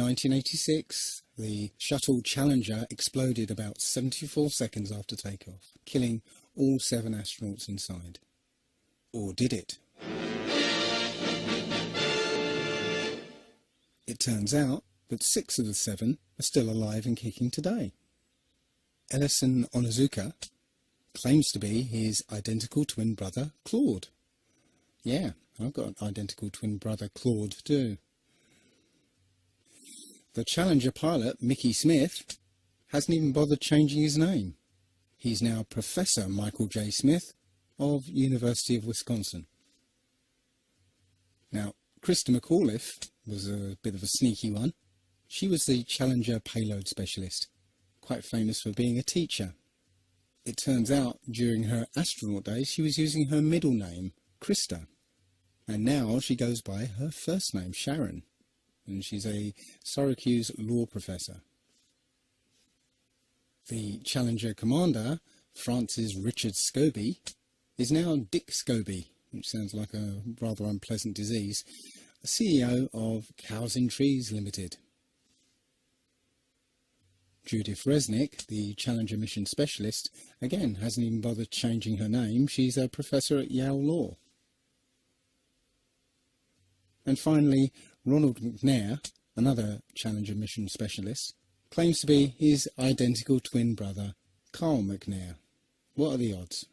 1986, the shuttle Challenger exploded about 74 seconds after takeoff, killing all 7 astronauts inside. Or did it? It turns out that 6 of the 7 are still alive and kicking today. Ellison Onizuka claims to be his identical twin brother, Claude. Yeah, I've got an identical twin brother, Claude, too. The Challenger pilot, Mickey Smith, hasn't even bothered changing his name. He's now Professor Michael J. Smith of University of Wisconsin. Now, Krista McAuliffe was a bit of a sneaky one. She was the Challenger payload specialist, quite famous for being a teacher. It turns out during her astronaut days she was using her middle name, Krista, and now she goes by her first name, Sharon, and she's a Syracuse law professor. The Challenger commander, Francis Richard Scobie, is now Dick Scobie, which sounds like a rather unpleasant disease, CEO of Cows in Trees Limited. Judith Resnick, the Challenger mission specialist, again hasn't even bothered changing her name. She's a professor at Yale Law. And finally, Ronald McNair, another Challenger mission specialist, claims to be his identical twin brother, Carl McNair. What are the odds?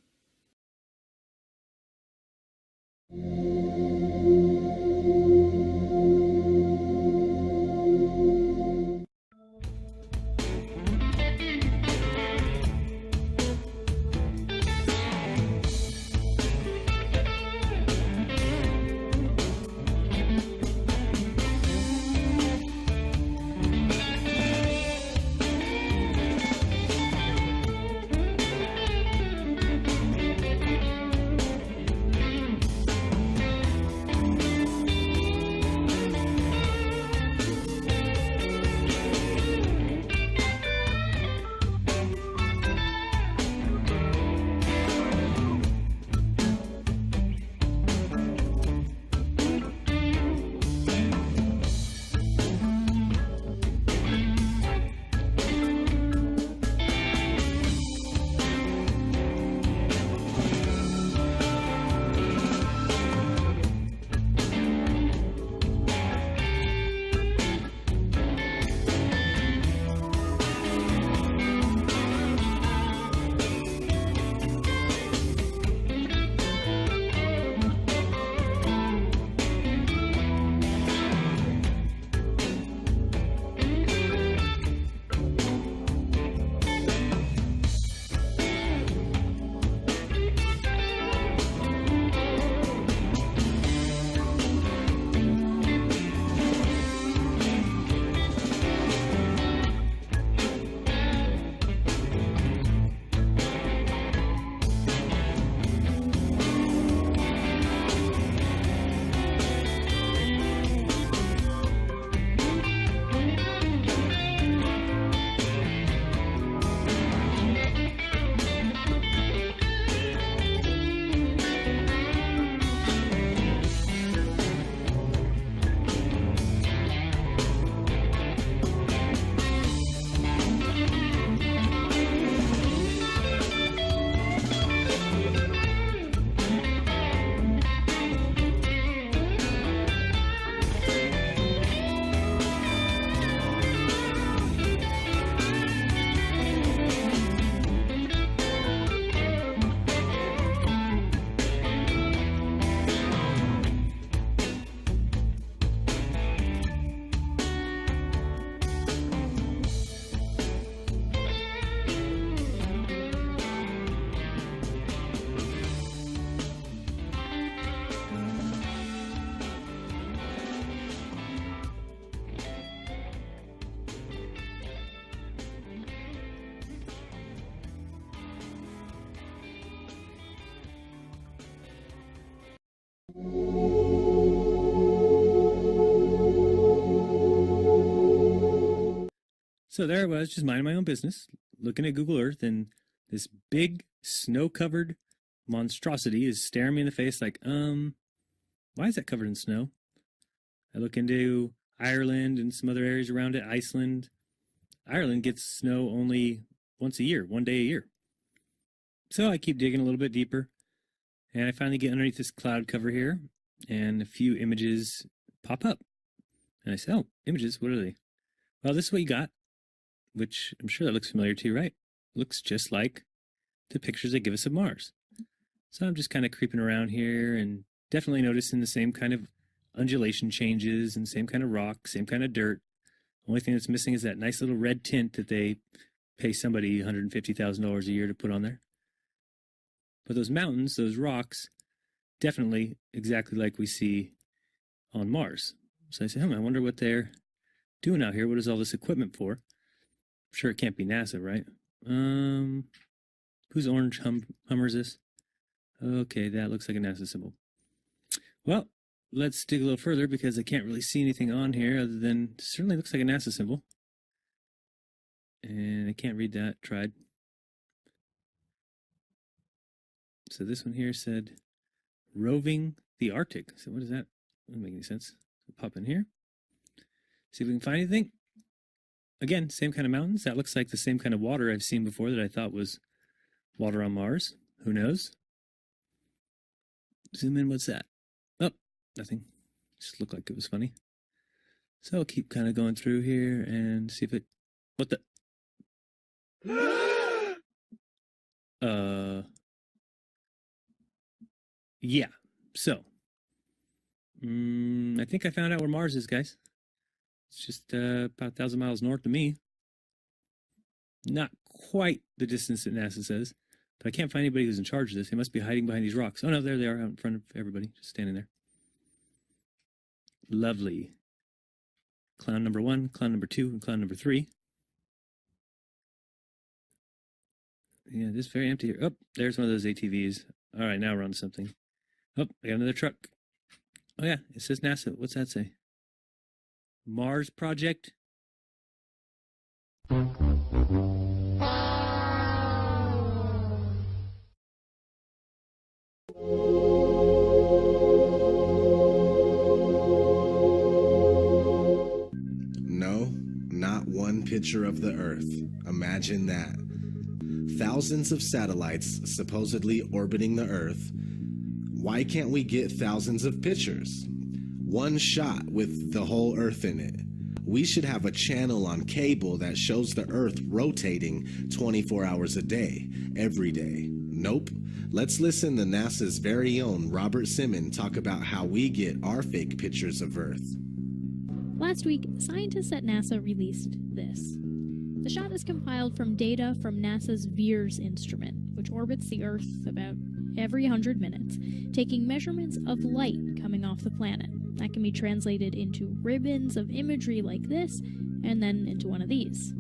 So there I was, just minding my own business, looking at Google Earth, and this big snow-covered monstrosity is staring me in the face like, why is that covered in snow? I look into Ireland and some other areas around it, Iceland. Ireland gets snow only once a year, 1 day a year. So I keep digging a little bit deeper, and I finally get underneath this cloud cover here, and a few images pop up. And I say, oh, images, what are they? Well, this is what you got, which I'm sure that looks familiar to you, right? Looks just like the pictures they give us of Mars. So I'm just kind of creeping around here and definitely noticing the same kind of undulation changes and same kind of rock, same kind of dirt. Only thing that's missing is that nice little red tint that they pay somebody $150,000 a year to put on there. But those mountains, those rocks, definitely exactly like we see on Mars. So I say, I wonder what they're doing out here. What is all this equipment for? I'm sure it can't be NASA, right? Whose orange Hummer is this? Okay, that looks like a NASA symbol. Well, let's dig a little further because I can't really see anything on here other than it certainly looks like a NASA symbol. And I can't read that. Tried. So this one here said roving the Arctic. So what is that? Doesn't make any sense. So pop in here. See if we can find anything. Again, same kind of mountains. That looks like the same kind of water I've seen before that I thought was water on Mars. Who knows? Zoom in. What's that? Oh, nothing. Just looked like it was funny. So I'll keep kind of going through here and see if it... What the... Yeah. So, I think I found out where Mars is, guys. It's just about 1,000 miles north of me. Not quite the distance that NASA says, but I can't find anybody who's in charge of this. They must be hiding behind these rocks. Oh, no, there they are out in front of everybody, just standing there. Lovely. Clown number 1, clown number 2, and clown number 3. Yeah, this is very empty here. Oh, there's one of those ATVs. All right, now we're on to something. Oh, I got another truck. Oh, yeah, it says NASA. What's that say? Mars Project? No, not one picture of the Earth. Imagine that. Thousands of satellites supposedly orbiting the Earth. Why can't we get thousands of pictures? One shot with the whole Earth in it. We should have a channel on cable that shows the Earth rotating 24 hours a day, every day. Nope. Let's listen to NASA's very own Robert Simon talk about how we get our fake pictures of Earth. Last week, scientists at NASA released this. The shot is compiled from data from NASA's VEERS instrument, which orbits the Earth about every 100 minutes, taking measurements of light coming off the planet. That can be translated into ribbons of imagery like this, and then into one of these.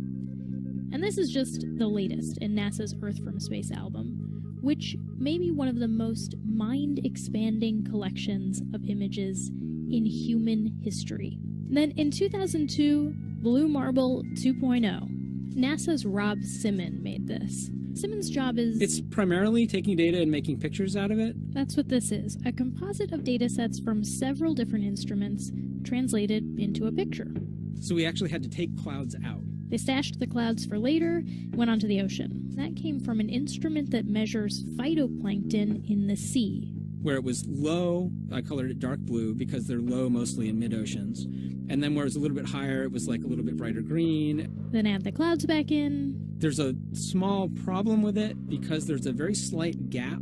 And this is just the latest in NASA's Earth from Space album, which may be one of the most mind-expanding collections of images in human history. And then in 2002, Blue Marble 2.0. NASA's Rob Simon made this. Simon's job is... It's primarily taking data and making pictures out of it. That's what this is. A composite of data sets from several different instruments translated into a picture. So we actually had to take clouds out. They stashed the clouds for later, went onto the ocean. That came from an instrument that measures phytoplankton in the sea. Where it was low, I colored it dark blue because they're low mostly in mid-oceans. And then where it was a little bit higher, it was like a little bit brighter green. Then add the clouds back in. There's a small problem with it because there's a very slight gap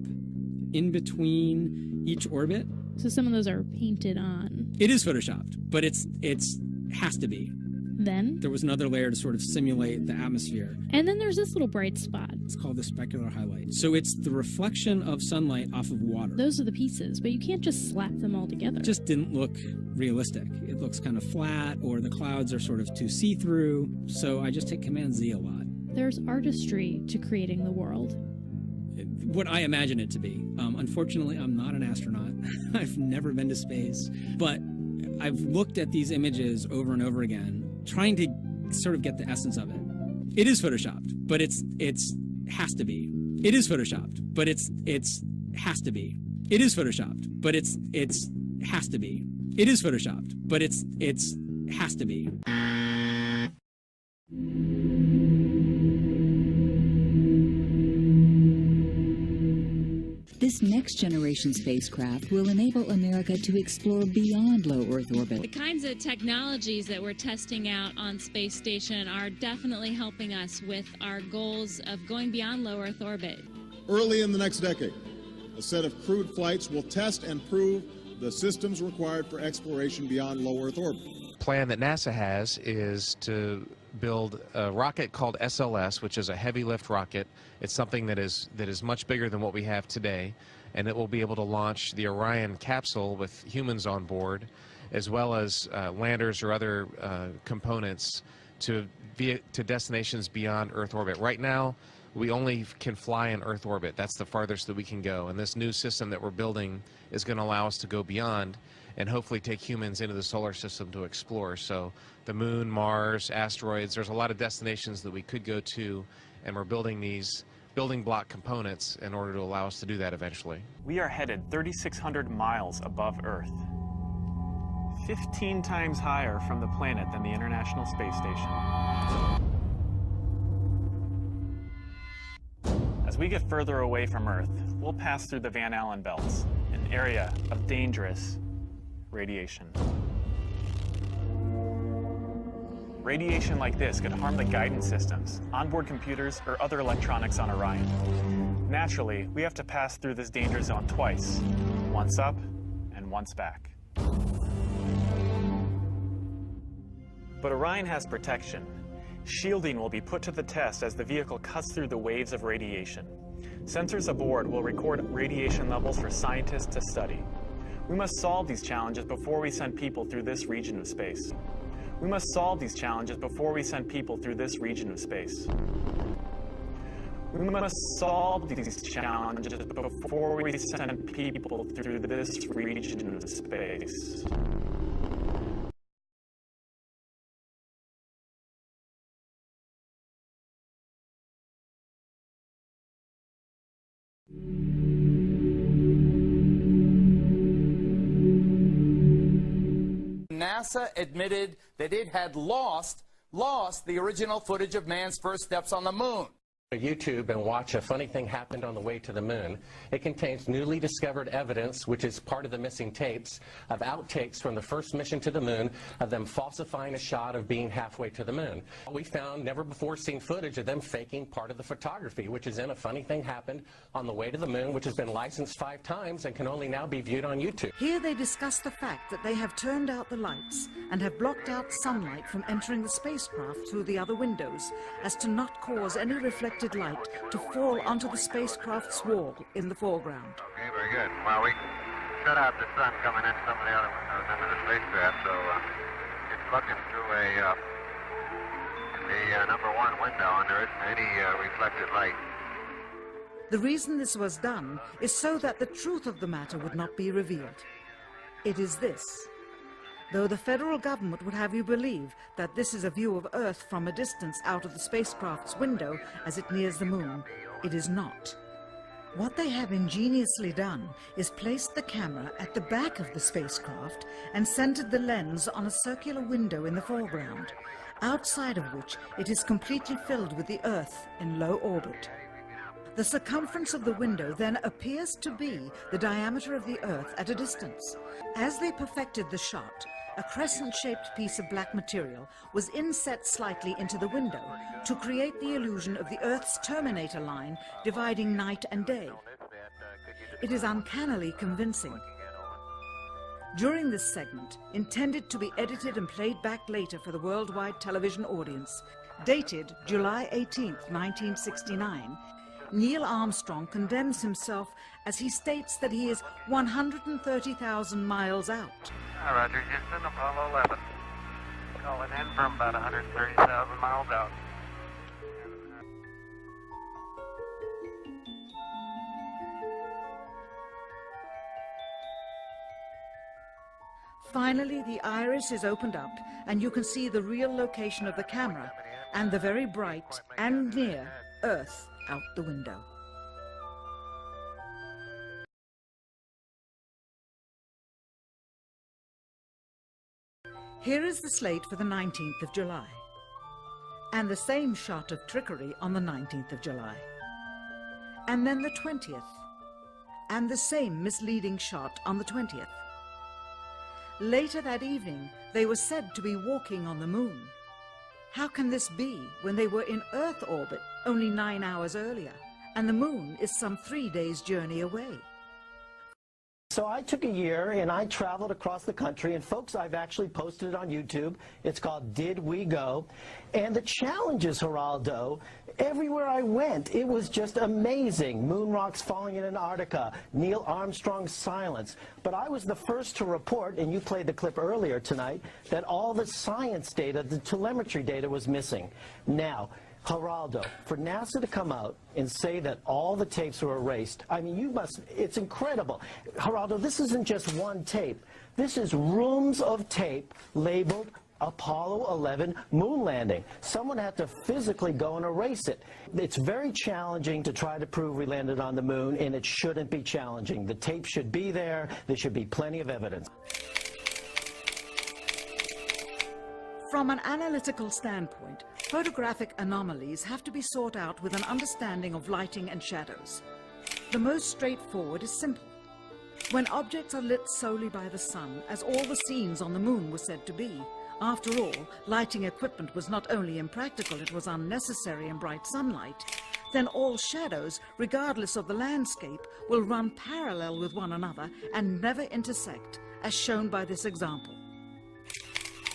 in between each orbit. So some of those are painted on. It is photoshopped, but it's has to be. Then there was another layer to sort of simulate the atmosphere. And then there's this little bright spot. It's called the specular highlight. So it's the reflection of sunlight off of water. Those are the pieces, but you can't just slap them all together. It just didn't look realistic. It looks kind of flat, or the clouds are sort of too see-through. So I just hit Command Z a lot. There's artistry to creating the world. What I imagine it to be. Unfortunately, I'm not an astronaut. I've never been to space. But I've looked at these images over and over again, trying to sort of get the essence of it. It is photoshopped, but it's has to be. It is photoshopped, but it's has to be. It is photoshopped, but it's has to be. It is photoshopped, but it's It has to be. This next-generation spacecraft will enable America to explore beyond low Earth orbit. The kinds of technologies that we're testing out on Space Station are definitely helping us with our goals of going beyond low Earth orbit. Early in the next decade, a set of crewed flights will test and prove the systems required for exploration beyond low Earth orbit. The plan that NASA has is to build a rocket called SLS, which is a heavy lift rocket. It's something that is much bigger than what we have today, and it will be able to launch the Orion capsule with humans on board, as well as landers or other components to destinations beyond Earth orbit. Right now, we only can fly in Earth orbit. That's the farthest that we can go, and this new system that we're building is going to allow us to go beyond and hopefully take humans into the solar system to explore. So the moon, Mars, asteroids, there's a lot of destinations that we could go to, and we're building these building block components in order to allow us to do that eventually. We are headed 3,600 miles above Earth, 15 times higher from the planet than the International Space Station. As we get further away from Earth, we'll pass through the Van Allen belts, an area of dangerous radiation. Radiation like this could harm the guidance systems, onboard computers, or other electronics on Orion. Naturally, we have to pass through this danger zone twice, once up and once back. But Orion has protection. Shielding will be put to the test as the vehicle cuts through the waves of radiation. Sensors aboard will record radiation levels for scientists to study. We must solve these challenges before we send people through this region of space. We must solve these challenges before we send people through this region of space. We must solve these challenges before we send people through this region of space. NASA admitted that it had lost the original footage of man's first steps on the moon. YouTube and watch A Funny Thing Happened on the Way to the Moon. It contains newly discovered evidence, which is part of the missing tapes, of outtakes from the first mission to the moon, of them falsifying a shot of being halfway to the moon. We found never before seen footage of them faking part of the photography, which is in A Funny Thing Happened on the Way to the Moon, which has been licensed 5 times and can only now be viewed on YouTube. Here they discuss the fact that they have turned out the lights and have blocked out sunlight from entering the spacecraft through the other windows, as to not cause any reflected light to fall onto the spacecraft's wall in the foreground. Okay, very good. Well, we shut out the sun coming in some of the other windows into the spacecraft, so it's looking through the number 1 window, and there isn't any reflected light. The reason this was done is so that the truth of the matter would not be revealed. It is this. Though the federal government would have you believe that this is a view of Earth from a distance out of the spacecraft's window as it nears the moon, it is not. What they have ingeniously done is placed the camera at the back of the spacecraft and centered the lens on a circular window in the foreground, outside of which it is completely filled with the Earth in low orbit. The circumference of the window then appears to be the diameter of the Earth at a distance. As they perfected the shot, a crescent-shaped piece of black material was inset slightly into the window to create the illusion of the Earth's terminator line dividing night and day. It is uncannily convincing. During this segment, intended to be edited and played back later for the worldwide television audience, dated July 18th, 1969, Neil Armstrong condemns himself as he states that he is 130,000 miles out. Roger, Houston, Apollo 11. Calling in from about 130,000 miles out. Finally, the iris is opened up and you can see the real location of the camera and the very bright and near Earth out the window. Here is the slate for the 19th of July, and the same shot of trickery on the 19th of July, and then the 20th, and the same misleading shot on the 20th. Later that evening, they were said to be walking on the moon. How can this be when they were in Earth orbit only 9 hours earlier, and the moon is some 3 days' journey away? So I took a year and I traveled across the country, and folks, I've actually posted it on YouTube. It's called Did We Go? And the challenges, Geraldo, everywhere I went, it was just amazing. Moon rocks falling in Antarctica, Neil Armstrong's silence. But I was the first to report, and you played the clip earlier tonight, that all the science data, the telemetry data was missing. Now, Geraldo, for NASA to come out and say that all the tapes were erased, I mean, it's incredible. Geraldo, this isn't just one tape. This is rooms of tape labeled Apollo 11 moon landing. Someone had to physically go and erase it. It's very challenging to try to prove we landed on the moon, and it shouldn't be challenging. The tape should be there. There should be plenty of evidence. From an analytical standpoint, photographic anomalies have to be sought out with an understanding of lighting and shadows. The most straightforward is simple. When objects are lit solely by the sun, as all the scenes on the moon were said to be, after all, lighting equipment was not only impractical, it was unnecessary in bright sunlight, then all shadows, regardless of the landscape, will run parallel with one another and never intersect, as shown by this example.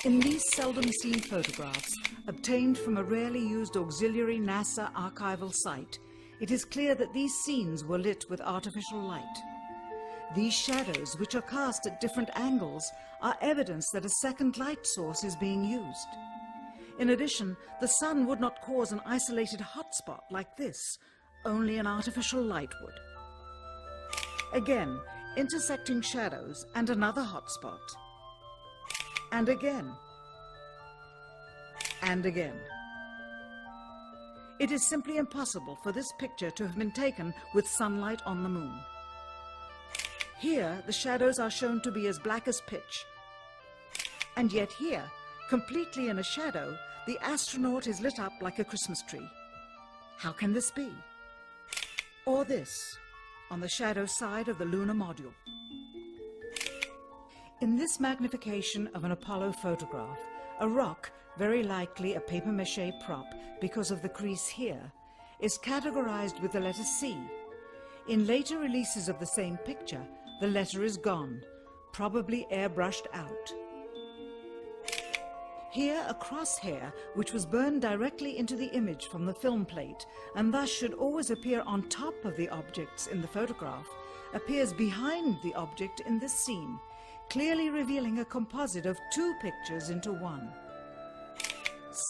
In these seldom seen photographs, obtained from a rarely used auxiliary NASA archival site, it is clear that these scenes were lit with artificial light. These shadows, which are cast at different angles, are evidence that a second light source is being used. In addition, the sun would not cause an isolated hotspot like this, only an artificial light would. Again, intersecting shadows and another hotspot. And again. And again. It is simply impossible for this picture to have been taken with sunlight on the moon. Here, the shadows are shown to be as black as pitch. And yet here, completely in a shadow, the astronaut is lit up like a Christmas tree. How can this be? Or this, on the shadow side of the lunar module. In this magnification of an Apollo photograph, a rock, very likely a papier-mâché prop because of the crease here, is categorized with the letter C. In later releases of the same picture, the letter is gone, probably airbrushed out. Here, a crosshair, which was burned directly into the image from the film plate, and thus should always appear on top of the objects in the photograph, appears behind the object in this scene, clearly revealing a composite of two pictures into one.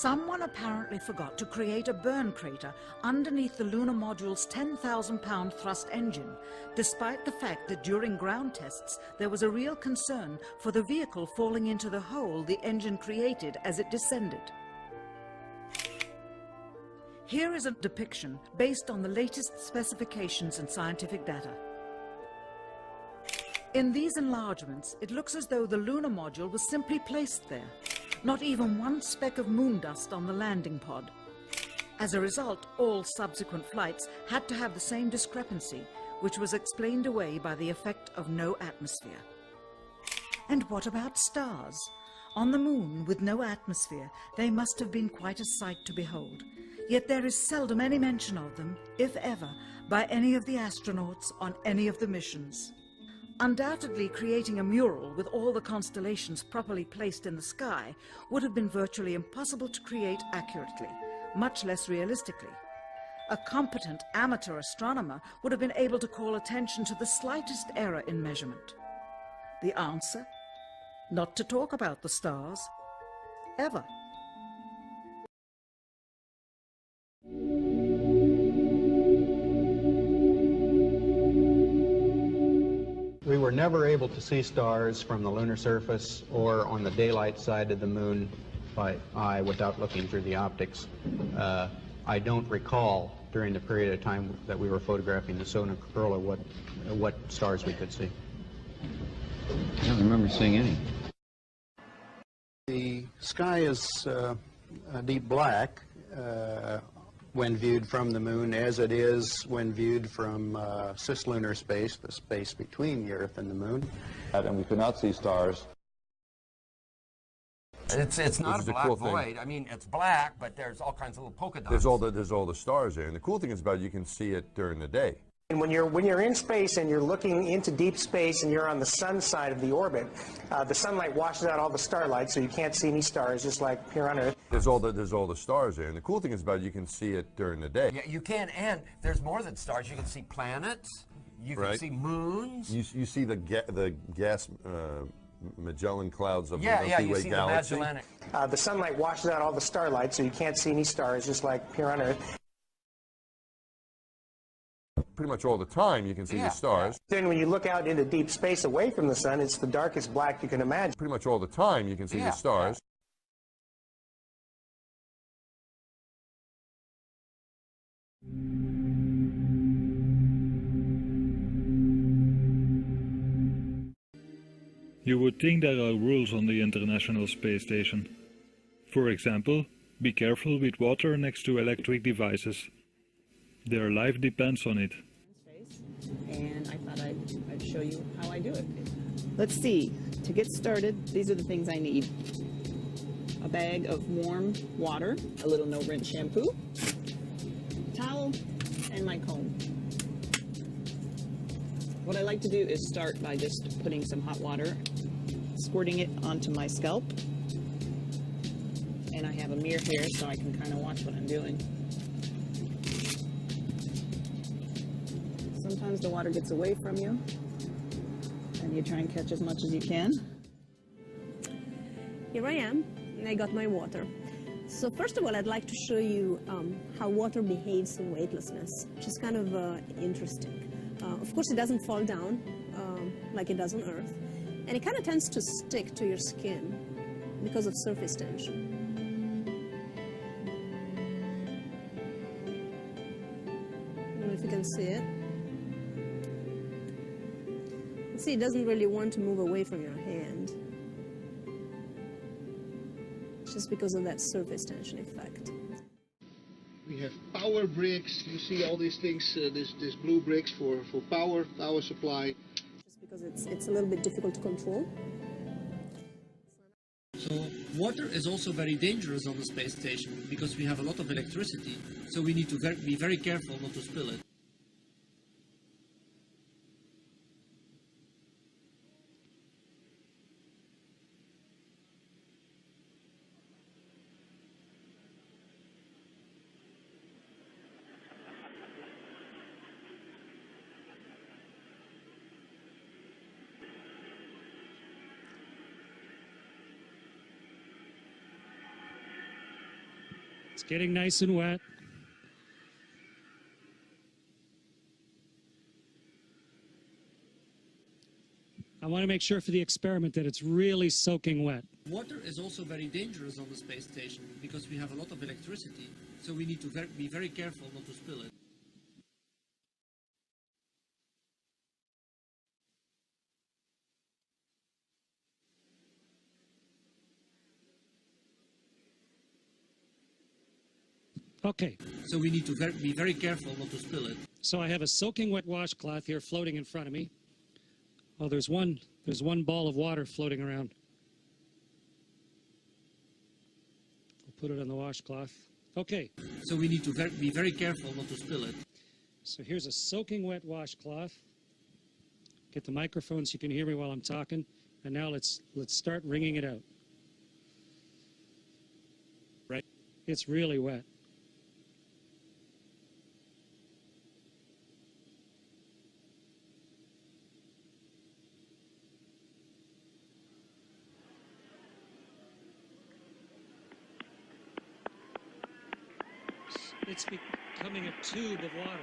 Someone apparently forgot to create a burn crater underneath the lunar module's 10,000-pound thrust engine, despite the fact that during ground tests there was a real concern for the vehicle falling into the hole the engine created as it descended. Here is a depiction based on the latest specifications and scientific data. In these enlargements, it looks as though the lunar module was simply placed there. Not even one speck of moon dust on the landing pod. As a result, all subsequent flights had to have the same discrepancy, which was explained away by the effect of no atmosphere. And what about stars? On the moon, with no atmosphere, they must have been quite a sight to behold. Yet there is seldom any mention of them, if ever, by any of the astronauts on any of the missions. Undoubtedly, creating a mural with all the constellations properly placed in the sky would have been virtually impossible to create accurately, much less realistically. A competent amateur astronomer would have been able to call attention to the slightest error in measurement. The answer? Not to talk about the stars. Ever. We were never able to see stars from the lunar surface or on the daylight side of the moon by eye without looking through the optics. I don't recall during the period of time that we were photographing the solar corona what stars we could see. I don't remember seeing any. The sky is deep black when viewed from the moon, as it is when viewed from cislunar space, the space between the Earth and the moon. And we could not see stars. It's not a black void. I mean, it's black, but there's all kinds of little polka dots. There's all the stars there, and the cool thing is about it, you can see it during the day. And when you're in space and you're looking into deep space and you're on the sun side of the orbit, the sunlight washes out all the starlight, so you can't see any stars, just like here on Earth. There's all the stars there, and the cool thing is about it, you can see it during the day. Yeah, you can, and there's more than stars. You can see planets. You can see moons. You see the gas. Magellan clouds of the Milky you Way see galaxy. the Magellanic. The sunlight washes out all the starlight, so you can't see any stars, just like here on Earth. Pretty much all the time you can see the stars. Then when you look out into deep space away from the sun, it's the darkest black you can imagine. Pretty much all the time you can see the stars. You would think there are rules on the International Space Station. For example, be careful with water next to electric devices. Their life depends on it. And I thought I'd show you how I do it. Let's see. To get started, these are the things I need. A bag of warm water, a little no-rinse shampoo, towel, and my comb. What I like to do is start by just putting some hot water, squirting it onto my scalp. And I have a mirror here so I can kind of watch what I'm doing. Sometimes the water gets away from you, and you try and catch as much as you can. Here I am, and I got my water. So first of all, I'd like to show you how water behaves in weightlessness, which is kind of interesting. Of course, it doesn't fall down like it does on Earth, and it kind of tends to stick to your skin because of surface tension. I don't know if you can see it. See, it doesn't really want to move away from your hand, just because of that surface tension effect. We have power bricks. You see all these things, this blue bricks for power supply. Just because it's a little bit difficult to control. So water is also very dangerous on the space station because we have a lot of electricity. So we need to be very careful not to spill it. It's getting nice and wet. I want to make sure for the experiment that it's really soaking wet. Water is also very dangerous on the space station because we have a lot of electricity. So we need to be very careful not to spill it. Okay. So we need to be very careful not to spill it. So I have a soaking wet washcloth here floating in front of me. Oh, there's one ball of water floating around. I'll put it on the washcloth. Okay. So we need to be very careful not to spill it. So here's a soaking wet washcloth. Get the microphone so you can hear me while I'm talking. And now let's start wringing it out. Right. It's really wet. It's becoming a tube of water.